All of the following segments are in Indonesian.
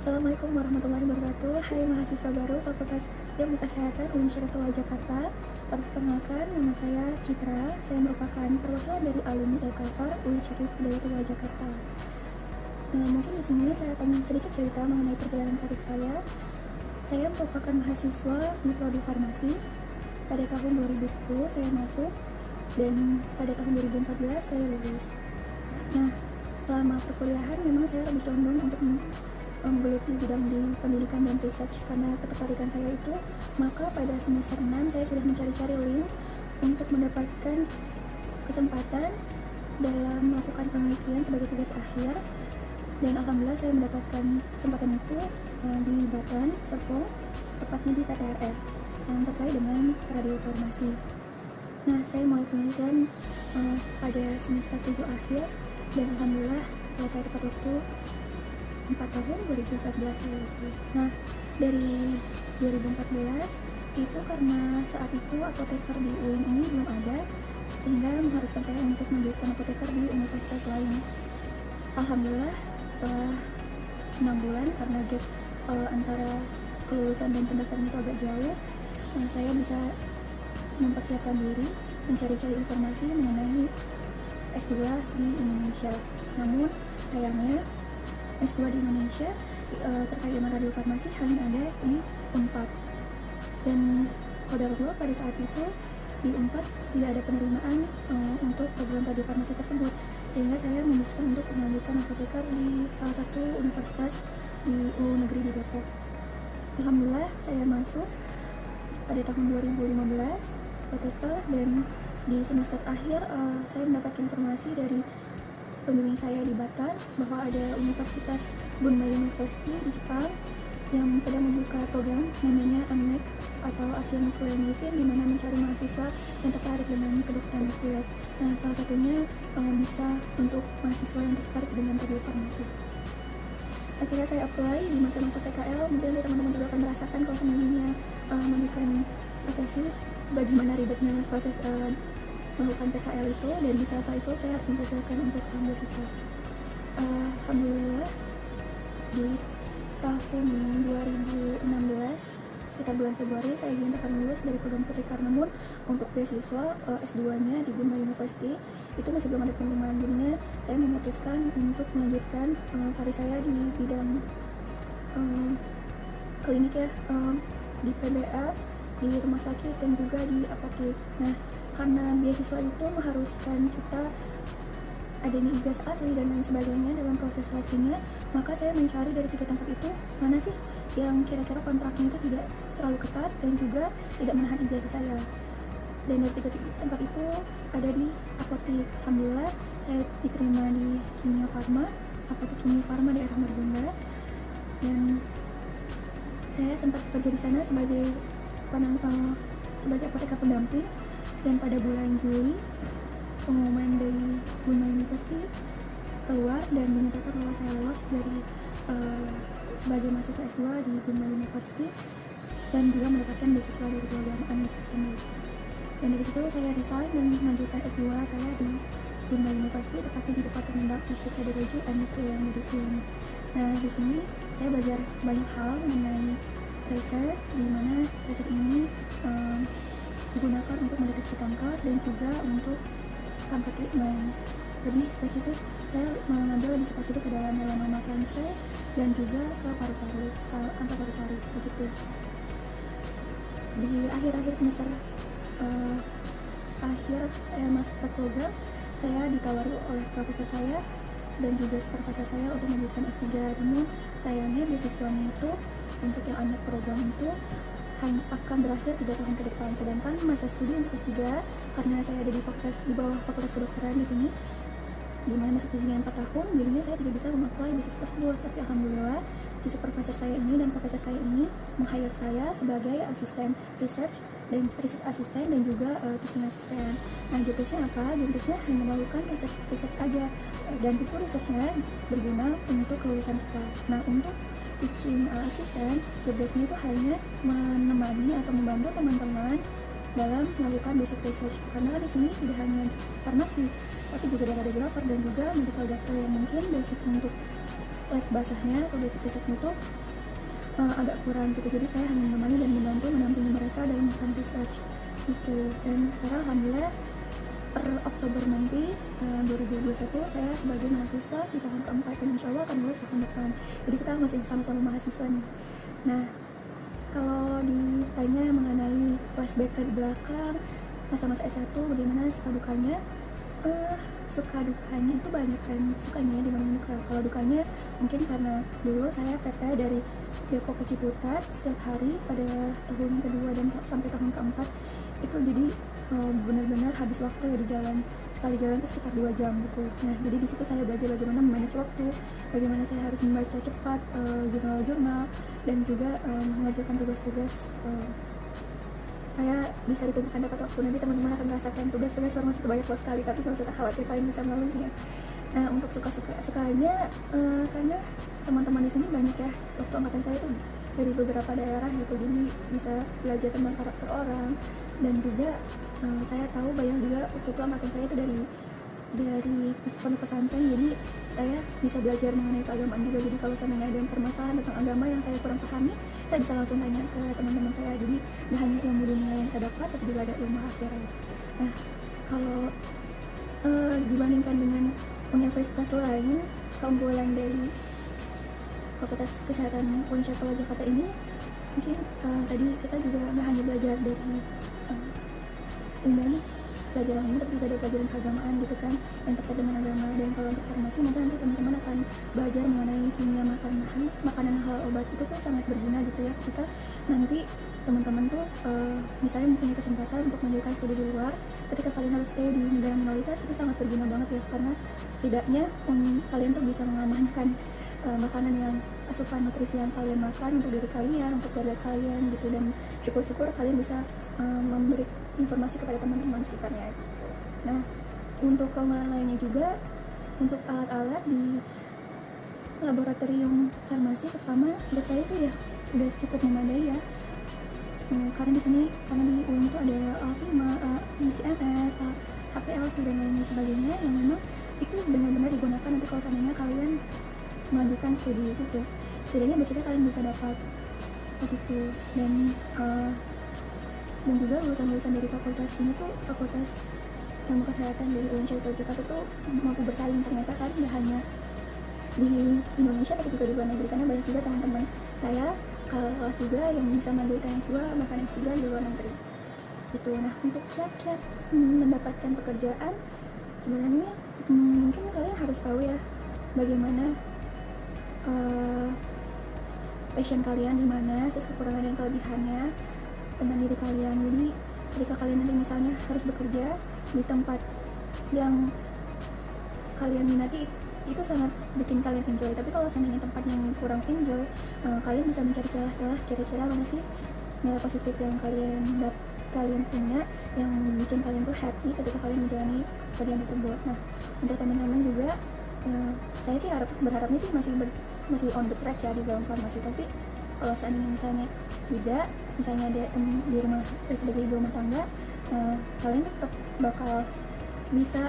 Assalamualaikum warahmatullahi wabarakatuh. Hai mahasiswa baru Fakultas Ilmu Kesehatan Universitas Jakarta. Perkenalkan, nama saya Citra. Saya merupakan perwakilan dari alumni Ilkalfar Universitas Jakarta. Mungkin di sini saya akan sedikit cerita mengenai perjalanan karir saya. Saya merupakan mahasiswa di prodi farmasi. Pada tahun 2010 saya masuk dan pada tahun 2014 saya lulus. Nah, selama perkuliahan memang saya lebih condong untuk menggeluti bidang di pendidikan dan research karena ketertarikan saya itu. Maka pada semester 6 saya sudah mencari-cari link untuk mendapatkan kesempatan dalam melakukan penelitian sebagai tugas akhir, dan alhamdulillah saya mendapatkan kesempatan itu di Batan, Serpong, tepatnya di PTRF yang terkait dengan radiofarmasi. Nah, saya mulai penelitian pada semester 7 akhir dan alhamdulillah selesai tepat waktu 4 tahun, 2014 saya lulus. Nah, dari 2014 itu karena saat itu apoteker di UIN ini belum ada, sehingga mengharuskan saya untuk melanjutkan apoteker di universitas lain. Alhamdulillah setelah 6 bulan karena gap antara kelulusan dan pendaftaran itu agak jauh, saya bisa mempersiapkan diri mencari-cari informasi mengenai S2 di Indonesia. Namun sayangnya S2 di Indonesia terkait dengan radiofarmasi hanya ada di UNPAD, dan qadarullah pada saat itu di UNPAD tidak ada penerimaan untuk program radiofarmasi tersebut, sehingga saya memutuskan untuk melanjutkan apoteker di salah satu universitas di UU Negeri di Depok. Alhamdulillah saya masuk pada tahun 2015 apoteker, dan di semester akhir saya mendapatkan informasi dari pembimbing saya di Batan bahwa ada Universitas Bunmei University di Jepang yang sedang membuka program namanya ANMEC atau Asian Nuclear Medicine, di mana mencari mahasiswa yang tertarik dengan kedokteran nuklir. Nah, salah satunya bisa untuk mahasiswa yang tertarik dengan radiofarmasi. Akhirnya saya apply di masa-masa PKL. Mungkin teman-teman juga akan merasakan kalau semuanya melanjutkan profesi, bagaimana ribetnya proses melakukan PKL itu, dan di saat itu saya harus mempersiapkan untuk beasiswa. Alhamdulillah di tahun 2016 sekitar bulan Februari saya dinyatakan lulus dari program apoteker. Namun untuk beasiswa S2-nya di Bunmei University itu masih belum ada pengumuman, jadinya saya memutuskan untuk melanjutkan karir saya di bidang klinik ya, di PBS, di rumah sakit, dan juga di apotek. Nah, karena beasiswa itu mengharuskan kita adanya ijazah asli dan lain sebagainya dalam proses seleksinya, maka saya mencari dari 3 tempat itu mana sih yang kira-kira kontraknya itu tidak terlalu ketat dan juga tidak menahan ijazah saya. Dan dari 3 tempat itu ada di apotek. Alhamdulillah saya diterima di Kimia Farma, apotek Kimia Farma di daerah Margonda, dan saya sempat bekerja di sana sebagai apoteker pendamping. Dan pada bulan Juli pengumuman dari Bunmei University keluar dan dinyatakan bahwa saya lolos dari sebagai mahasiswa S2 di Bunmei University dan juga mendapatkan beasiswa dari program ANMEC tersebut. Dan dari situ saya resign dan melanjutkan S2 saya di Bunmei University, tepatnya di Departemen Diagnostic Radiology and Nuclear Medicine. Nah, di sini saya belajar banyak hal mengenai tracer, di mana tracer ini digunakan untuk mendeteksi kanker dan juga untuk kanker treatment. Lebih spesifik, saya mengambil lebih spesifik ke dalam melanoma cancer dan juga ke paru-paru, kanker paru-paru begitu. Di akhir-akhir semester akhir master program, saya ditawari oleh profesor saya dan juga supervisor saya untuk melanjutkan S3. Namun sayangnya beasiswanya itu untuk yang anak program itu akan berakhir 3 tahun ke depan, sedangkan masa studi untuk S3 karena saya ada di bawah fakultas kedokteran di sini, di mana masa studinya 4 tahun, jadinya saya tidak bisa mengapply beasiswa tersebut. Tapi alhamdulillah si supervisor saya ini dan profesor saya ini meng-hire saya sebagai asisten research assistant dan juga teaching assistant. Nah, job desk-nya apa? Job desk-nya hanya melakukan research aja, dan itu research-nya berguna untuk kelulusan kita. Nah, untuk teaching assistant, job desk-nya itu hanya menemani atau membantu teman-teman dalam melakukan basic research, karena di sini tidak hanya farmasi tapi juga ada radiografer dan juga medical doctor yang mungkin basic untuk lab basahnya atau basic researchnya tuh agak kurang gitu, jadi saya hanya menemani dan membantu mendampingi mereka dalam melakukan research gitu. Dan sekarang alhamdulillah per Oktober nanti 2021 saya sebagai mahasiswa di tahun keempat dan insya Allah akan lulus tahun depan, jadi kita masih sama-sama mahasiswa nih. Nah, kalau ditanya mengenai flashback ke belakang masa-masa S1 bagaimana suka dukanya, suka dukanya itu banyak kan, sukanya dibanding duka. Kalau dukanya mungkin karena dulu saya PP dari Depok ke Ciputat setiap hari pada tahun kedua dan sampai tahun keempat itu, jadi benar-benar habis waktu ya di jalan, sekali jalan itu sekitar 2 jam gitu. Nah, jadi di situ saya belajar bagaimana memanage waktu, bagaimana saya harus membaca cepat jurnal-jurnal, dan juga mengerjakan tugas-tugas supaya bisa ditentukan tepat waktu. Nanti teman-teman akan merasakan tugas-tugas formasi itu banyak sekali, tapi nggak usah khawatir, kalian bisa melaluinya. Nah, untuk sukanya karena teman-teman di sini banyak ya, waktu angkatan saya itu dari beberapa daerah gitu, jadi bisa belajar tentang karakter orang, dan juga saya tahu banyak juga waktu itu angkatan saya itu dari pondok pesantren, jadi saya bisa belajar mengenai keagamaan juga. Jadi kalau saya ada permasalahan tentang agama yang saya kurang pahami, saya bisa langsung tanya ke teman-teman saya. Jadi tidak hanya ilmu dunia yang saya dapat, tapi juga ada ilmu akhirat. Nah, kalau dibandingkan dengan universitas lain, keunggulan dari Fakultas Kesehatan Unsyatul Jakarta ini mungkin tadi kita juga nggak hanya belajar dari umum, pelajaran umum, tapi juga ada pelajaran keagamaan gitu kan yang terkait dengan agama. Dan kalau untuk farmasi mungkin nanti teman-teman akan belajar mengenai kimia makanan halal obat, itu tuh sangat berguna gitu ya ketika nanti teman-teman tuh misalnya mempunyai kesempatan untuk melanjutkan studi di luar, ketika kalian harus stay di negara minoritas, itu sangat berguna banget ya, karena setidaknya kalian tuh bisa mengamankan makanan yang asupan nutrisi yang kalian makan untuk diri kalian, untuk keluarga kalian gitu, dan syukur-syukur kalian bisa memberi informasi kepada teman-teman sekitarnya gitu. Nah, untuk keunggulan lainnya juga untuk alat-alat di laboratorium farmasi, pertama menurut saya itu ya udah cukup memadai ya. Karena di sini, karena di UIN itu ada Alsima, ICMS, HPLC dan lain sebagainya yang memang itu benar-benar digunakan nanti kalau seandainya kalian melanjutkan studi gitu. Setidaknya basicnya kalian bisa dapat begitu. Dan juga lulusan-lulusan dari fakultas ini tuh, fakultas ilmu kesehatan dari Unsyatul Jakarta tuh mampu bersaing ternyata kan, nggak hanya di Indonesia tapi juga di luar negeri, karena banyak juga teman-teman saya kelas juga yang bisa melanjutkan S2 bahkan S3 di luar negeri gitu. Nah, untuk kiat-kiat mendapatkan pekerjaan sebenarnya mungkin kalian harus tahu ya bagaimana passion kalian di mana, terus kekurangan dan kelebihannya tentang diri kalian. Jadi ketika kalian nanti misalnya harus bekerja di tempat yang kalian minati, itu sangat bikin kalian enjoy. Tapi kalau seandainya tempat yang kurang enjoy, kalian bisa mencari celah-celah kira-kira mana sih nilai positif yang kalian punya yang bikin kalian tuh happy ketika kalian menjalani pekerjaan tersebut. Nah, untuk teman-teman juga saya sih berharapnya sih masih on the track ya di dalam farmasi. Tapi kalau seandainya misalnya tidak, misalnya ada di rumah sebagai ibu rumah tangga, kalian tetap bakal bisa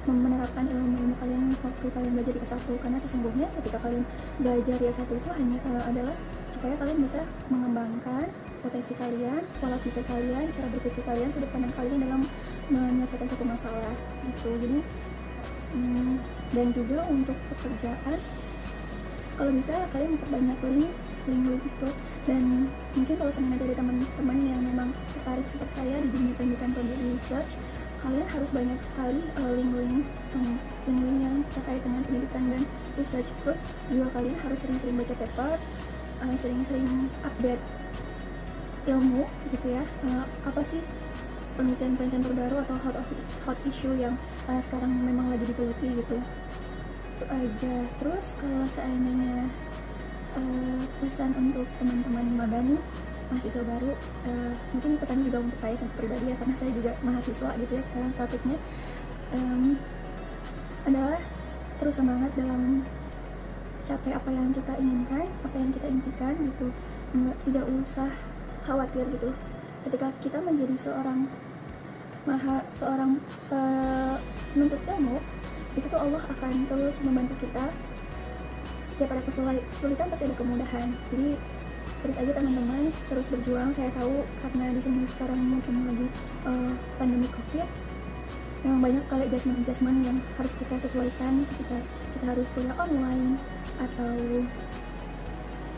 menerapkan ilmu-ilmu kalian waktu kalian belajar di S1, karena sesungguhnya ketika kalian belajar di S1 itu hanya adalah supaya kalian bisa mengembangkan potensi kalian, pola pikir kalian, cara berpikir kalian, sudut pandang kalian dalam menyelesaikan suatu masalah gitu. Jadi dan juga untuk pekerjaan, kalau bisa kalian memperbanyak link itu. Dan mungkin kalau seandainya dari teman-teman yang memang tertarik seperti saya di dunia pendidikan atau di research, kalian harus banyak sekali link-link yang terkait dengan pendidikan dan research. Terus juga kalian harus sering-sering baca paper, sering-sering update ilmu gitu ya, apa sih penelitian-penelitian terbaru atau hot issue yang sekarang memang lagi diteliti gitu. Itu aja. Terus kalau seandainya pesan untuk teman-teman magang mahasiswa baru, mungkin pesannya juga untuk saya pribadi ya, karena saya juga mahasiswa gitu ya sekarang statusnya, adalah terus semangat dalam capai apa yang kita inginkan, apa yang kita impikan gitu. Tidak usah khawatir gitu ketika kita menjadi seorang penuntut ilmu, itu tuh Allah akan terus membantu kita setiap ada kesulitan pasti ada kemudahan. Jadi terus aja teman-teman, terus berjuang. Saya tahu karena di sini sekarang mungkin lagi pandemi COVID, memang banyak sekali adjustment yang harus kita sesuaikan ketika kita harus kuliah online atau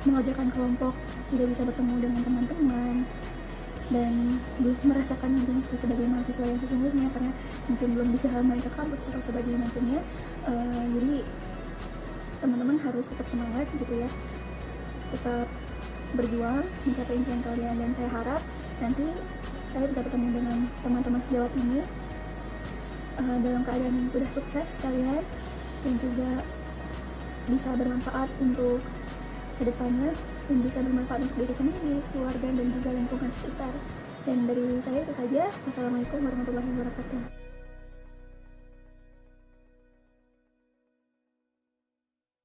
mengerjakan kelompok, tidak bisa bertemu dengan teman-teman dan belum merasakan mungkin sebagai mahasiswa yang sesungguhnya karena mungkin belum bisa main ke kampus atau sebagainya macamnya. Jadi teman-teman harus tetap semangat gitu ya, tetap berjuang mencapai impian kalian, dan saya harap nanti saya bisa bertemu dengan teman-teman sejawat ini dalam keadaan yang sudah sukses kalian, dan juga bisa bermanfaat untuk kedepannya, dan bisa bermanfaat untuk diri sendiri, keluarga, dan juga lingkungan sekitar. Dan dari saya itu saja. Wassalamualaikum warahmatullahi wabarakatuh.